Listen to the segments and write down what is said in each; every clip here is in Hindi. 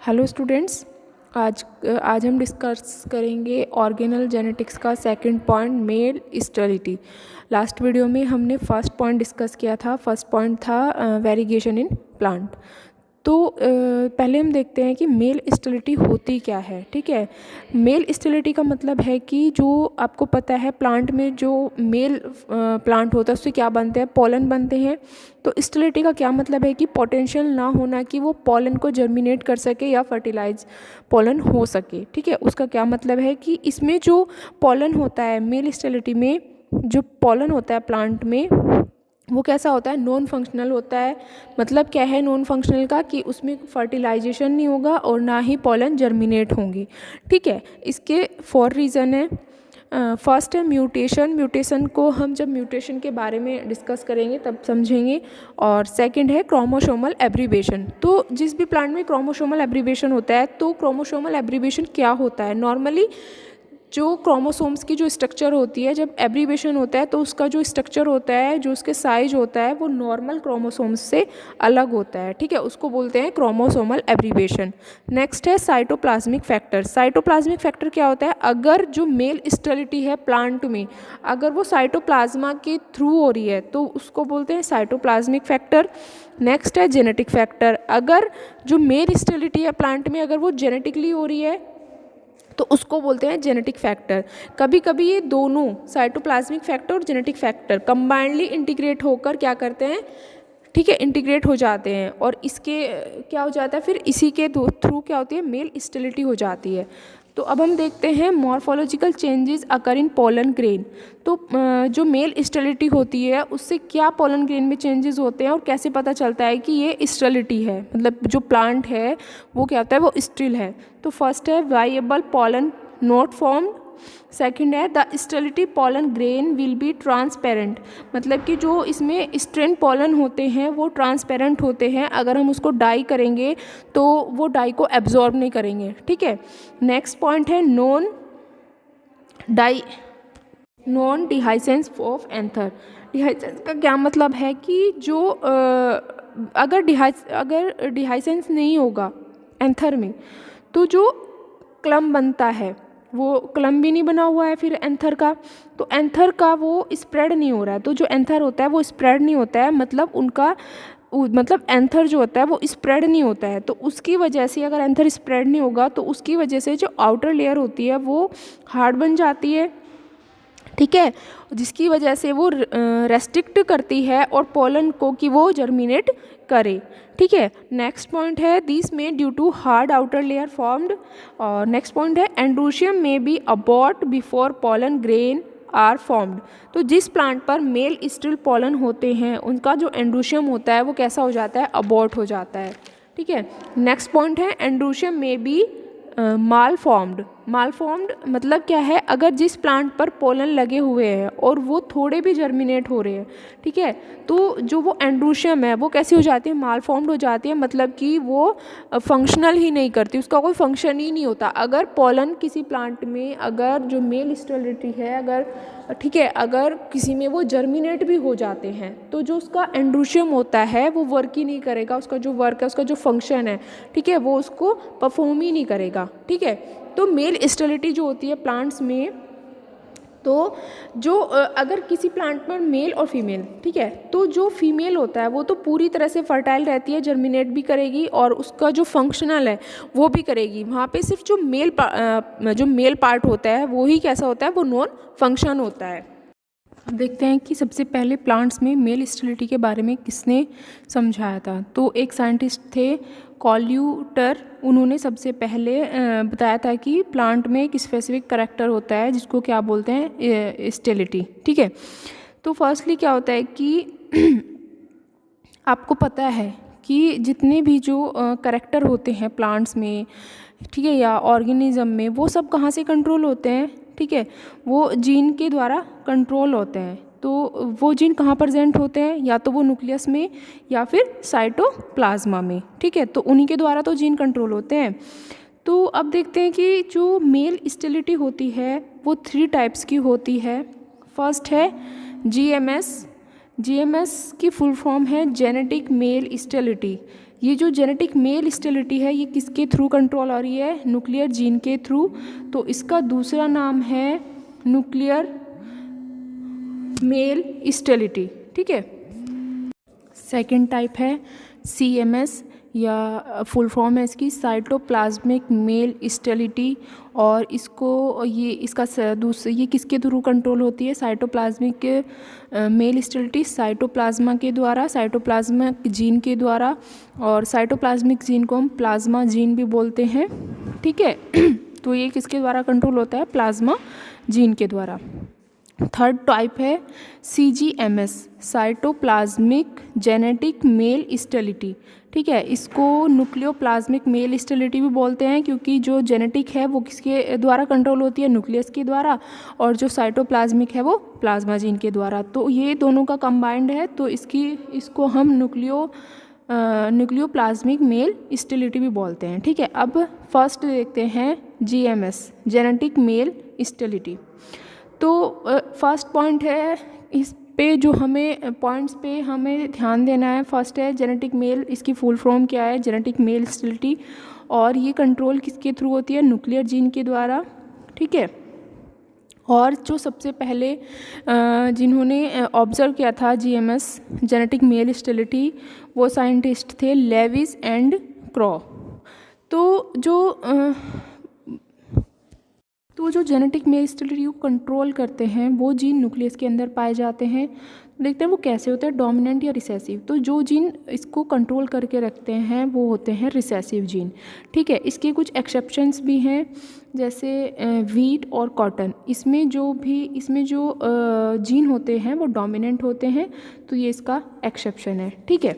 Hello students. आज आज हम डिस्कस करेंगे ऑर्गेनल जेनेटिक्स का second point, male sterility. Last video में हमने फर्स्ट पॉइंट डिस्कस किया था। फर्स्ट पॉइंट था वेरिएशन इन प्लांट। तो पहले हम देखते हैं कि मेल स्टेरिलिटी होती क्या है। ठीक है, मेल स्टेरिलिटी का मतलब है कि जो आपको पता है प्लांट में जो मेल प्लांट होता है उससे क्या बनते हैं, पॉलन बनते हैं। तो स्टेरिलिटी का क्या मतलब है कि पोटेंशियल ना होना कि वो पॉलन को जर्मिनेट कर सके या फर्टिलाइज पॉलन हो सके। ठीक है, उसका क्या मतलब है कि इसमें जो पॉलन होता है मेल स्टेरिलिटी में, जो पॉलन होता है प्लांट में वो कैसा होता है, नॉन फंक्शनल होता है। मतलब क्या है नॉन फंक्शनल का, कि उसमें फर्टिलाइजेशन नहीं होगा और ना ही पॉलन जर्मिनेट होंगी। ठीक है, इसके 4 रीज़न है। फर्स्ट है म्यूटेशन। म्यूटेशन को हम जब म्यूटेशन के बारे में डिस्कस करेंगे तब समझेंगे। और सेकंड है क्रोमोसोमल एब्रीवेशन। तो जिस भी प्लांट में क्रोमोसोमल एब्रीवेशन होता है, तो क्रोमोसोमल एब्रीवेशन क्या होता है, नॉर्मली जो क्रोमोसोम्स की जो स्ट्रक्चर होती है, जब एब्रीवेशन होता है तो उसका जो स्ट्रक्चर होता है, जो उसके साइज होता है, वो नॉर्मल क्रोमोसोम्स से अलग होता है। ठीक है, उसको बोलते हैं क्रोमोसोमल एब्रीवेशन। नेक्स्ट है साइटोप्लाज्मिक फैक्टर। साइटोप्लाज्मिक फैक्टर क्या होता है, अगर जो मेल स्टेरिलिटी है प्लांट में, अगर वो साइटोप्लाज्मा के थ्रू हो रही है तो उसको बोलते हैं साइटोप्लाज्मिक फैक्टर। नेक्स्ट है जेनेटिक फैक्टर। अगर जो मेल स्टेरिलिटी है प्लांट में, अगर वो जेनेटिकली हो रही है तो उसको बोलते हैं जेनेटिक फैक्टर। कभी कभी ये दोनों साइटोप्लाज्मिक फैक्टर और जेनेटिक फैक्टर कंबाइंडली इंटीग्रेट होकर क्या करते हैं, ठीक है, इंटीग्रेट हो जाते हैं और इसके क्या हो जाता है, फिर इसी के थ्रू क्या होती है, मेल स्टेरिलिटी हो जाती है। तो अब हम देखते हैं मॉर्फोलॉजिकल चेंजेस अकर इन पोलन ग्रेन। तो जो मेल स्टेरिलिटी होती है उससे क्या पोलन ग्रेन में चेंजेस होते हैं और कैसे पता चलता है कि ये स्टेरिलिटी है, मतलब जो प्लांट है वो क्या होता है, वो स्टेरिल है। तो फर्स्ट है वाइएबल पोलन नॉट फॉर्म्ड। सेकंड है the sterility pollen grain will be transparent. मतलब कि जो इसमें स्ट्रेन पोलन होते हैं वो ट्रांसपेरेंट होते हैं, अगर हम उसको डाई करेंगे तो वो डाई को एब्जॉर्ब नहीं करेंगे। ठीक है, नेक्स्ट पॉइंट है नॉन डिहाइसेंस ऑफ एंथर। डिहाइसेंस का क्या मतलब है कि जो अगर डिहाइसेंस नहीं होगा एंथर में तो जो क्लम बनता है वो क्लम भी नहीं बना हुआ है फिर एंथर का, तो एंथर का वो स्प्रेड नहीं हो रहा है। तो जो एंथर होता है वो स्प्रेड नहीं होता है, मतलब एंथर जो होता है वो स्प्रेड नहीं होता है। तो उसकी वजह से अगर एंथर स्प्रेड नहीं होगा तो उसकी वजह से जो आउटर लेयर होती है वो हार्ड बन जाती है। ठीक है, जिसकी वजह से वो रेस्ट्रिक्ट करती है और पोलन को कि वो जर्मिनेट करे। ठीक है, नेक्स्ट पॉइंट है दिस में due to hard outer layer formed. और नेक्स्ट पॉइंट है एंड्रोशियम में be abort before pollen grain are formed. तो जिस प्लांट पर मेल स्टेरिल पोलन होते हैं उनका जो एंड्रोशियम होता है वो कैसा हो जाता है, अबॉर्ट हो जाता है। ठीक है, नेक्स्ट पॉइंट है एंड्रोशियम में बी माल फॉर्म्ड मतलब क्या है, अगर जिस प्लांट पर पोलन लगे हुए हैं और वो थोड़े भी जर्मिनेट हो रहे हैं, ठीक है, तो जो वो एंड्रोशियम है वो कैसी हो जाती है, माल फॉर्म्ड हो जाती है। मतलब कि वो फंक्शनल ही नहीं करती, उसका कोई फंक्शन ही नहीं होता। अगर पोलन किसी प्लांट में, अगर जो मेल स्टेरिलिटी है, अगर ठीक है, अगर किसी में वो जर्मिनेट भी हो जाते हैं तो जो उसका एंड्रोशियम होता है वो वर्क ही नहीं करेगा, उसका जो वर्क है, उसका जो फंक्शन है, ठीक है, वो उसको परफॉर्म ही नहीं करेगा। ठीक है, तो मेल स्टेरिलिटी जो होती है प्लांट्स में, तो जो अगर किसी प्लांट पर मेल और फीमेल, ठीक है, तो जो फीमेल होता है वो तो पूरी तरह से फर्टाइल रहती है, जर्मिनेट भी करेगी और उसका जो फंक्शनल है वो भी करेगी। वहाँ पे सिर्फ जो मेल पार्ट होता है वो ही कैसा होता है, वो नॉन फंक्शन होता है। अब देखते हैं कि सबसे पहले प्लांट्स में मेल स्टेरिलिटी के बारे में किसने समझाया था। तो एक साइंटिस्ट थे कॉल्यूटर, उन्होंने सबसे पहले बताया था कि प्लांट में एक स्पेसिफिक करैक्टर होता है जिसको क्या बोलते हैं, स्टेरिलिटी। ठीक है, तो फर्स्टली क्या होता है कि आपको पता है कि जितने भी जो करैक्टर होते हैं प्लांट्स में, ठीक है, या ऑर्गेनिज्म में, वो सब कहाँ से कंट्रोल होते हैं, ठीक है, वो जीन के द्वारा कंट्रोल होते हैं। तो वो जीन कहाँ प्रेजेंट होते हैं, या तो वो न्यूक्लियस में या फिर साइटोप्लाज्मा में। ठीक है, तो उन्हीं के द्वारा तो जीन कंट्रोल होते हैं। तो अब देखते हैं कि जो मेल स्टेरिलिटी होती है वो 3 टाइप्स की होती है। फर्स्ट है GMS। GMS की फुल फॉर्म है जेनेटिक मेल स्टेरिलिटी। ये जो जेनेटिक मेल स्टेबिलिटी है ये किसके थ्रू कंट्रोल हो रही है? न्यूक्लियर जीन के थ्रू। तो इसका दूसरा नाम है न्यूक्लियर मेल स्टेबिलिटी। ठीक है। सेकंड टाइप है CMS या फुल फॉर्म है इसकी साइटोप्लाज्मिक मेल स्टेबिलिटी, और इसको ये किसके थ्रू कंट्रोल होती है? साइटोप्लाज्मिक मेल स्टेबिलिटी साइटोप्लाज्मा के द्वारा, साइटोप्लाज्मिक जीन के द्वारा, और साइटोप्लाज्मिक जीन को हम प्लाज्मा जीन भी बोलते हैं। ठीक है। तो ये किसके द्वारा कंट्रोल होता है? प्लाज्मा जीन के द्वारा। थर्ड टाइप है CGMS cytoplasmic genetic male stability. ठीक है। इसको न्यूक्लियोप्लाज्मिक मेल स्टेबिलिटी भी बोलते हैं, क्योंकि जो जेनेटिक है वो किसके द्वारा कंट्रोल होती है? न्यूक्लियस के द्वारा, और जो साइटोप्लाज्मिक है वो प्लाज्मा जीन के द्वारा। तो ये दोनों का कंबाइंड है, तो इसको हम न्यूक्लियोप्लाज्मिक मेल स्टेबिलिटी भी बोलते हैं। ठीक है। अब फर्स्ट देखते हैं GMS जेनेटिक मेल स्टेबिलिटी। तो फर्स्ट पॉइंट है, इस पे जो हमें पॉइंट्स पे हमें ध्यान देना है। फर्स्ट है जेनेटिक मेल, इसकी फुल फॉर्म क्या है? जेनेटिक मेल स्टेबिलिटी, और ये कंट्रोल किसके थ्रू होती है? न्यूक्लियर जीन के द्वारा। ठीक है। और जो सबसे पहले जिन्होंने ऑब्जर्व किया था GMS जेनेटिक मेल स्टेबिलिटी, वो साइंटिस्ट थे लेविस एंड क्रॉ। तो जो जेनेटिक मेल स्टेबिलिटी को कंट्रोल करते हैं वो जीन न्यूक्लियस के अंदर पाए जाते हैं। देखते हैं वो कैसे होते हैं, डोमिनेंट या रिसेसिव। तो जो जीन इसको कंट्रोल करके रखते हैं वो होते हैं रिसेसिव जीन। ठीक है। इसके कुछ एक्सेप्शंस भी हैं, जैसे वीट और कॉटन। इसमें जो जीन होते हैं वो डोमिनेंट होते हैं, तो ये इसका एक्सेप्शन है। ठीक है।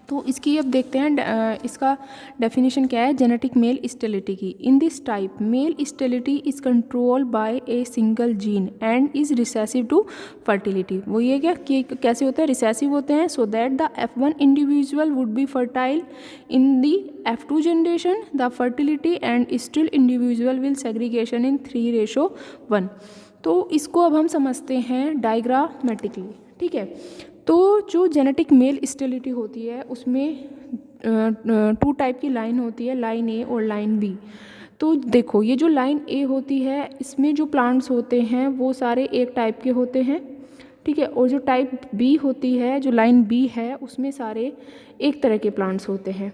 तो इसकी अब देखते हैं इसका डेफिनेशन क्या है जेनेटिक मेल स्टेबिलिटी की। In this type male stability is controlled by a single gene and is recessive to fertility. वो ये क्या कि कैसे होता है? रिसेसिव होते हैं, so that the F1 individual would be fertile in the F2 generation the fertility and still individual will segregation in 3:1। तो इसको अब हम समझते हैं डायग्रामेटिकली। ठीक है। तो जो जेनेटिक मेल स्टेबिलिटी होती है उसमें 2 टाइप की लाइन होती है, लाइन A और लाइन B। तो देखो ये जो लाइन A होती है इसमें जो प्लांट्स होते हैं वो सारे एक टाइप के होते हैं। ठीक है। और जो टाइप B होती है, जो लाइन B है, उसमें सारे एक तरह के प्लांट्स होते हैं।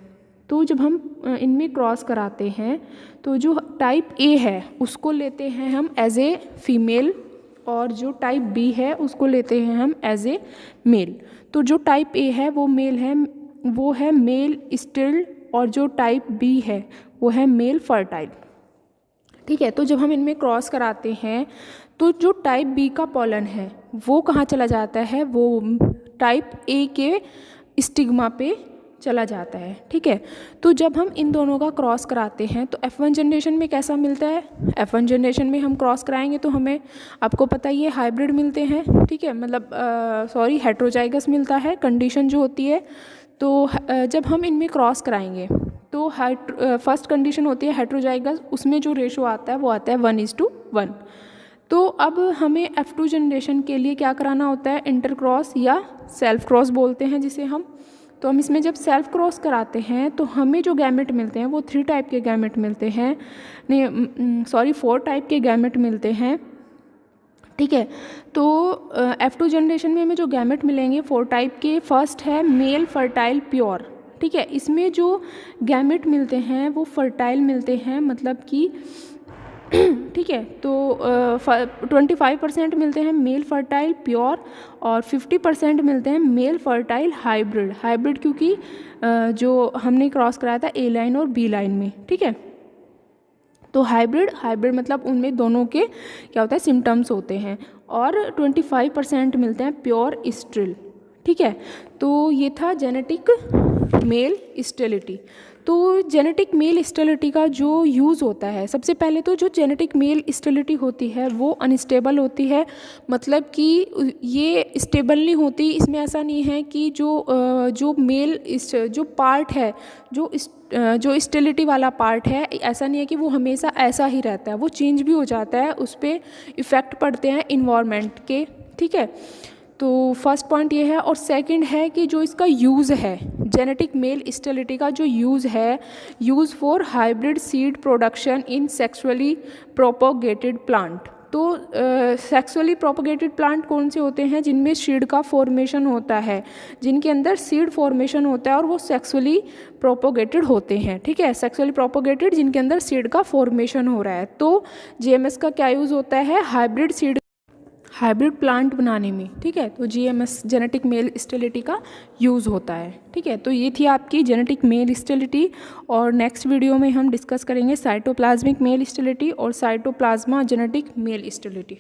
तो जब हम इनमें क्रॉस कराते हैं तो जो टाइप A है उसको लेते हैं हम एज ए फीमेल, और जो टाइप B है उसको लेते हैं हम एज ए मेल। तो जो टाइप A है वो है मेल स्टिल्ड, और जो टाइप B है वो है मेल फर्टाइल। ठीक है। तो जब हम इनमें क्रॉस कराते हैं तो जो टाइप B का पॉलन है वो कहाँ चला जाता है? वो टाइप A के स्टिग्मा पे चला जाता है। ठीक है। तो जब हम इन दोनों का क्रॉस कराते हैं तो F1 जनरेशन में कैसा मिलता है? F1 जनरेशन में हम क्रॉस कराएंगे तो हमें, आपको पता ही है, हाइब्रिड मिलते हैं। ठीक है। मतलब हेट्रोजाइगस मिलता है कंडीशन जो होती है। तो जब हम इनमें क्रॉस कराएंगे तो फर्स्ट कंडीशन होती है हेट्रोजाइगस, उसमें जो रेशो आता है वो आता है 1:1। तो अब हमें F2 जनरेशन के लिए क्या कराना होता है? इंटर क्रॉस या सेल्फ क्रॉस बोलते हैं जिसे हम। तो हम इसमें जब सेल्फ क्रॉस कराते हैं तो हमें जो गैमेट मिलते हैं वो 3 टाइप के गैमेट मिलते हैं, 4 टाइप के गैमेट मिलते हैं। ठीक है। तो F2 जनरेशन में हमें जो गैमेट मिलेंगे 4 टाइप के। फर्स्ट है मेल फर्टाइल प्योर। ठीक है। इसमें जो गैमेट मिलते हैं वो फर्टाइल मिलते हैं, मतलब कि ठीक है। तो 25% मिलते हैं मेल फर्टाइल प्योर, और 50% मिलते हैं मेल फर्टाइल हाइब्रिड क्योंकि जो हमने क्रॉस कराया था A लाइन और B लाइन में। ठीक है। तो हाइब्रिड मतलब उनमें दोनों के क्या होता है? सिम्टम्स होते हैं। और 25% मिलते हैं प्योर स्टिल। ठीक है। तो ये था जेनेटिक मेल स्टेबिलिटी। तो जेनेटिक मेल स्टेबिलिटी का जो यूज़ होता है, सबसे पहले तो जो जेनेटिक मेल स्टेबिलिटी होती है वो अनस्टेबल होती है, मतलब कि ये स्टेबल नहीं होती। इसमें ऐसा नहीं है कि जो मेल जो पार्ट है, जो स्टेबिलिटी वाला पार्ट है, ऐसा नहीं है कि वो हमेशा ऐसा ही रहता है, वो चेंज भी हो जाता है, उस पर इफ़ेक्ट पड़ते हैं इन्वायरमेंट के। ठीक है। तो फर्स्ट पॉइंट ये है। और सेकंड है कि जो इसका यूज़ है, जेनेटिक मेल स्टेरिलिटी का जो यूज़ है, use for hybrid seed production in sexually propagated plant. तो सेक्सुअली प्रोपोगेटेड प्लांट कौन से होते हैं? जिनमें सीड का फॉर्मेशन होता है, जिनके अंदर सीड फॉर्मेशन होता है और वो सेक्सुअली प्रोपोगेटेड होते हैं। ठीक है, सेक्सुअली प्रोपोगेटेड जिनके अंदर सीड का फॉर्मेशन हो रहा है। तो जीएमएस का क्या यूज़ होता है? हाइब्रिड प्लांट बनाने में। ठीक है, तो जीएमएस जेनेटिक मेल स्टेरिलिटी का यूज़ होता है। ठीक है, तो ये थी आपकी जेनेटिक मेल स्टेरिलिटी। और नेक्स्ट वीडियो में हम डिस्कस करेंगे साइटोप्लाज्मिक मेल स्टेरिलिटी और साइटोप्लाज्मा जेनेटिक मेल स्टेरिलिटी।